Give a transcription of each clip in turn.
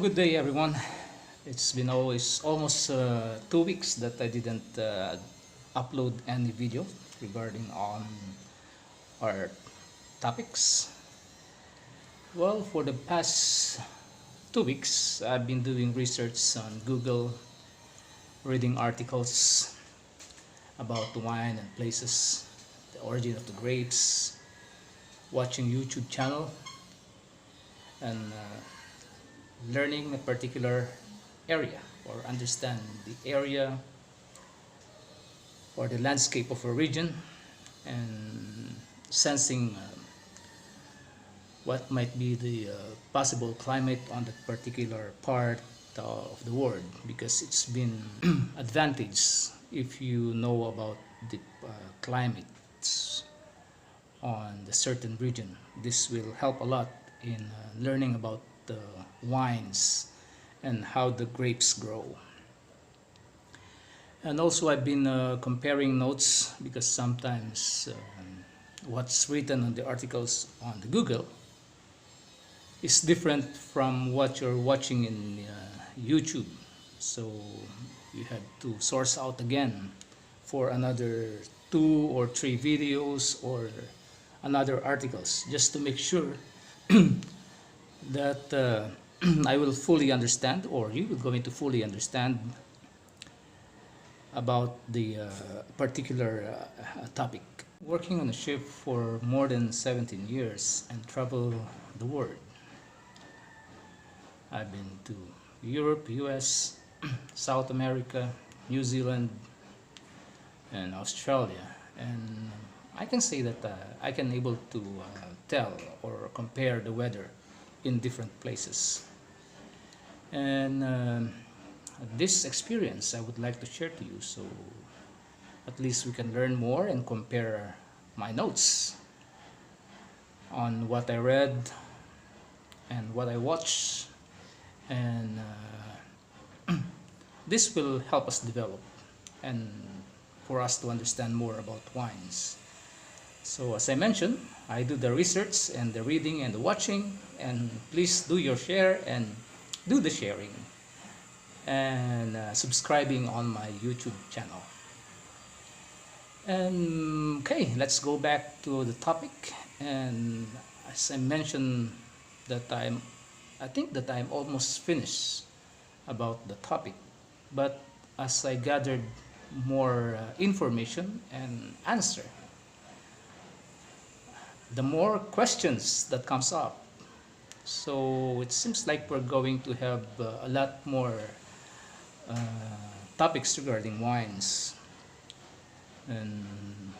Good day, everyone. It's been almost 2 weeks that I didn't upload any video regarding on our topics. Well, for the past 2 weeks, I've been doing research on Google, reading articles about the wine and places, the origin of the grapes, watching YouTube channel, and learning a particular area or understand the area or the landscape of a region, and sensing what might be the possible climate on that particular part of the world, because it's been advantage if you know about the climates on the certain region. This will help a lot in learning about the wines and how the grapes grow. And also I've been comparing notes, because sometimes what's written on the articles on the Google is different from what you're watching in YouTube. So you have to source out again for another 2 or 3 videos or another articles, just to make sure that I will fully understand, or you will going to fully understand about the particular topic. Working on a ship for more than 17 years and travel the world. I've been to Europe, US, South America, New Zealand, and Australia, and I can say that I can able to tell or compare the weather in different places. And this experience I would like to share to you, so at least we can learn more and compare my notes on what I read and what I watched, and this will help us develop and for us to understand more about wines. So as I mentioned, I do the research and the reading and the watching, and please do your share and do the sharing and subscribing on my YouTube channel. And okay, let's go back to the topic. And as I mentioned, that I think that I'm almost finished about the topic, but as I gathered more information and answer, the more questions that comes up. So it seems like we're going to have a lot more topics regarding wines, and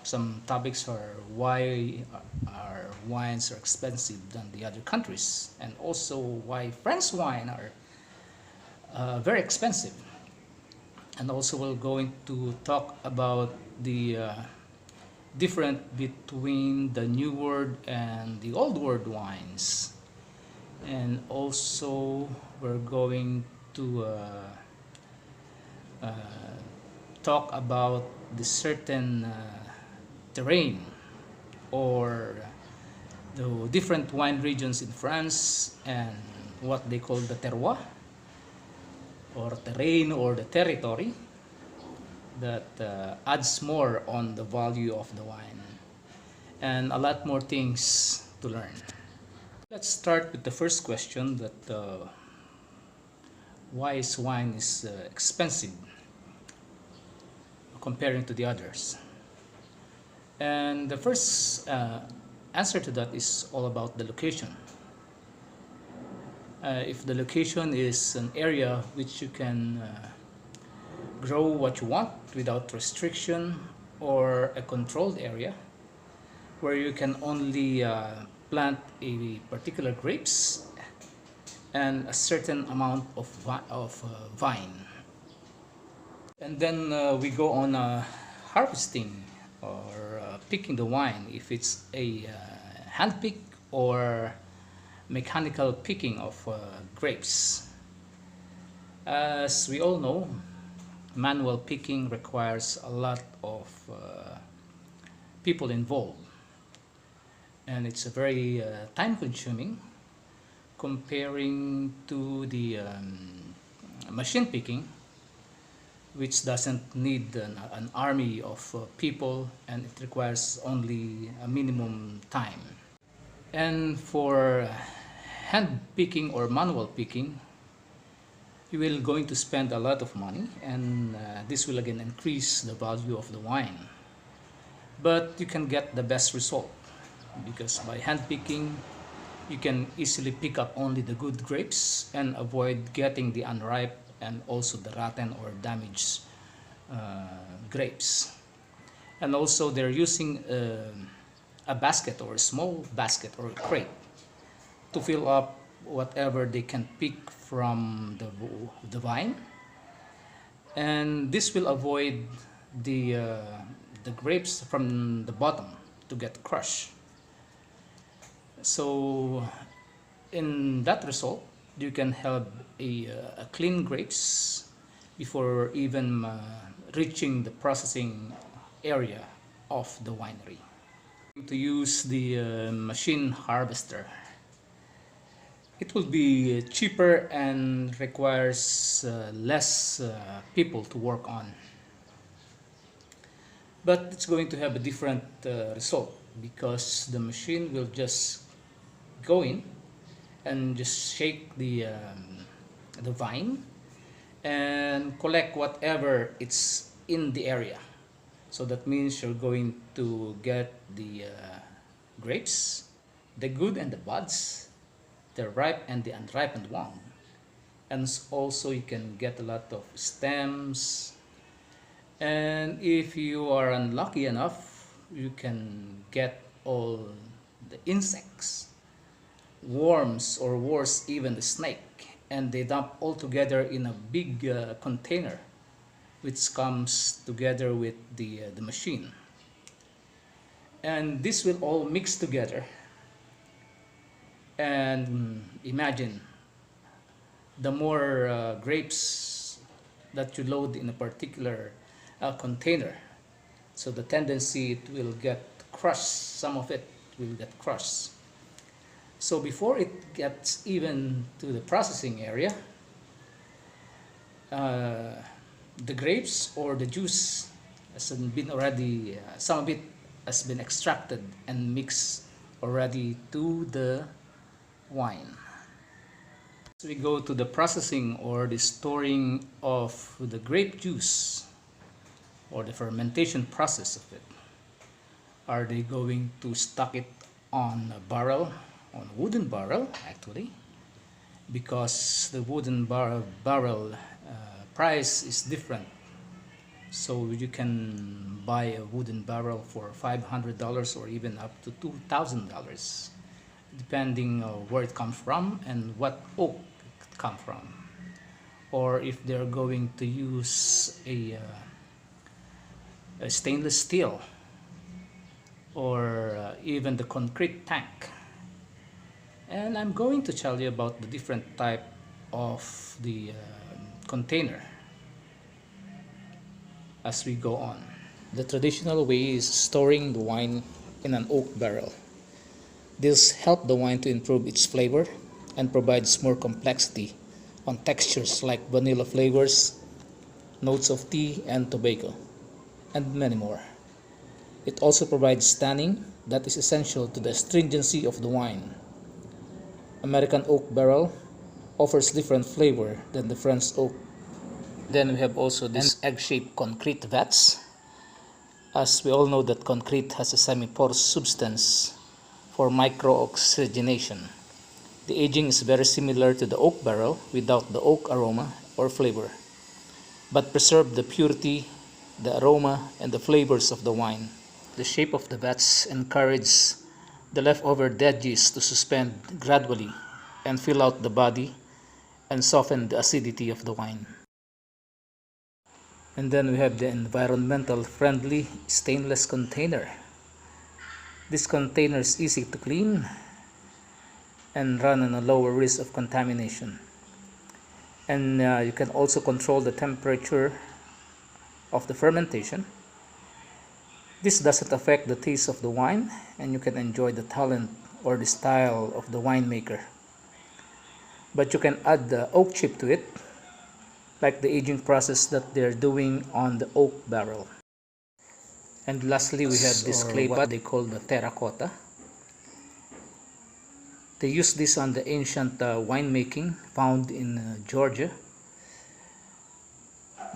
some topics are why our wines are expensive than the other countries, and also why French wine are very expensive. And also we're going to talk about the different between the New World and the Old World wines, and also we're going to talk about the certain terrain or the different wine regions in France, and what they call the terroir or terrain or the territory that adds more on the value of the wine, and a lot more things to learn. Let's start with the first question, that why is wine expensive comparing to the others. And the first answer to that is all about the location. If the location is an area which you can grow what you want without restriction, or a controlled area where you can only plant a particular grapes and a certain amount of vine, and then we go on harvesting or picking the wine, if it's a hand pick or mechanical picking of grapes. As we all know, manual picking requires a lot of people involved, and it's a very time consuming comparing to the machine picking, which doesn't need an army of people, and it requires only a minimum time. And for hand picking or manual picking, you will going to spend a lot of money, and this will again increase the value of the wine. But you can get the best result, because by hand picking you can easily pick up only the good grapes and avoid getting the unripe and also the rotten or damaged grapes. And also they're using a basket or a small basket or a crate to fill up whatever they can pick from the vine, and this will avoid the grapes from the bottom to get crushed. So in that result, you can have a clean grapes before even reaching the processing area of the winery. To use the machine harvester, it will be cheaper and requires less people to work on, but it's going to have a different result, because the machine will just go in and just shake the vine and collect whatever it's in the area. So that means you're going to get the grapes, the good and the buds, the ripe and the unripened one, and also you can get a lot of stems. And if you are unlucky enough, you can get all the insects, worms, or worse, even the snake, and they dump all together in a big container, which comes together with the machine. And this will all mix together, and imagine the more grapes that you load in a particular container, so the tendency it will get crushed, some of it will get crushed. So before it gets even to the processing area, the grapes or the juice has been already, some of it has been extracted and mixed already to the wine. So we go to the processing or the storing of the grape juice, or the fermentation process of it. Are they going to stock it on a barrel, on a wooden barrel actually, because the wooden barrel price is different. So you can buy a wooden barrel for $500 or even up to $2,000, depending on where it comes from and what oak it comes from. Or if they're going to use a stainless steel, or even the concrete tank. And I'm going to tell you about the different type of the container as we go on. The traditional way is storing the wine in an oak barrel. This helps the wine to improve its flavor and provides more complexity on textures like vanilla flavors, notes of tea and tobacco, and many more. It also provides tanning that is essential to the astringency of the wine. American oak barrel offers different flavor than the French oak. Then we have also this egg-shaped concrete vats. As we all know that concrete has a semi-porous substance for micro-oxygenation. The aging is very similar to the oak barrel without the oak aroma or flavor, but preserve the purity, the aroma, and the flavors of the wine. The shape of the vats encourages the leftover dead yeast to suspend gradually and fill out the body and soften the acidity of the wine. And then we have the environmental friendly stainless container. This container is easy to clean and run on a lower risk of contamination. And you can also control the temperature of the fermentation. This doesn't affect the taste of the wine, and you can enjoy the talent or the style of the winemaker. but you can add the oak chip to it, like the aging process that they're doing on the oak barrel. And lastly, we have this clay pot they call the terracotta. They use this on the ancient winemaking found in Georgia.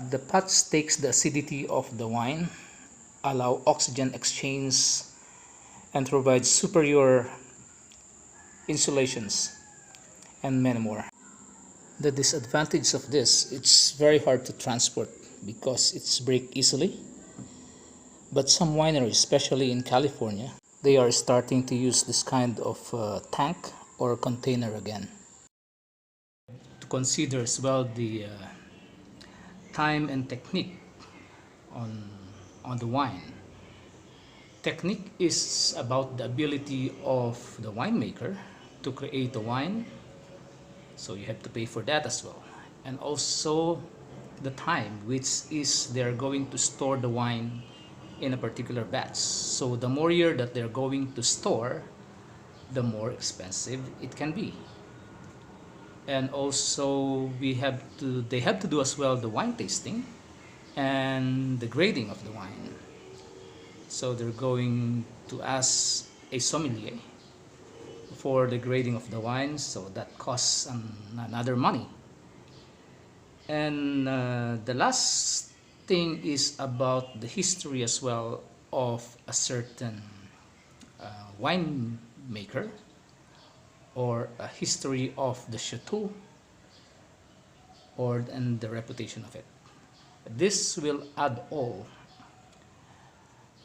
The pots takes the acidity of the wine, allow oxygen exchange, and provides superior insulations, and many more. The disadvantage of this, it's very hard to transport because it's break easily. But some wineries, especially in California, they are starting to use this kind of tank or container again. To consider as well the time and technique on the wine. Technique is about the ability of the winemaker to create a wine, so you have to pay for that as well. And also the time, which is they're going to store the wine in a particular batch. So the more year that they're going to store, the more expensive it can be. And also they have to do as well the wine tasting and the grading of the wine. So they're going to ask a sommelier for the grading of the wine, so that costs another money. And the last thing is about the history as well of a certain wine maker, or a history of the chateau, and the reputation of it. This will add all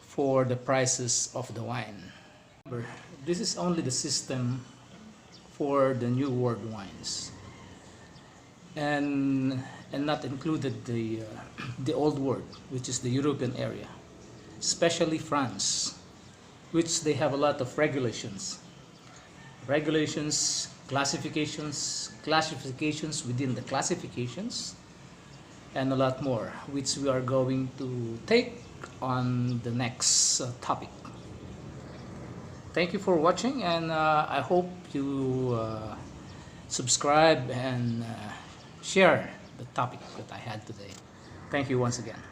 for the prices of the wine. Remember, this is only the system for the New World wines, and not included the Old World, which is the European area, especially France, which they have a lot of regulations, classifications within the classifications, and a lot more, which we are going to take on the next topic. Thank you for watching, and I hope you subscribe and share the topic that I had today. Thank you once again.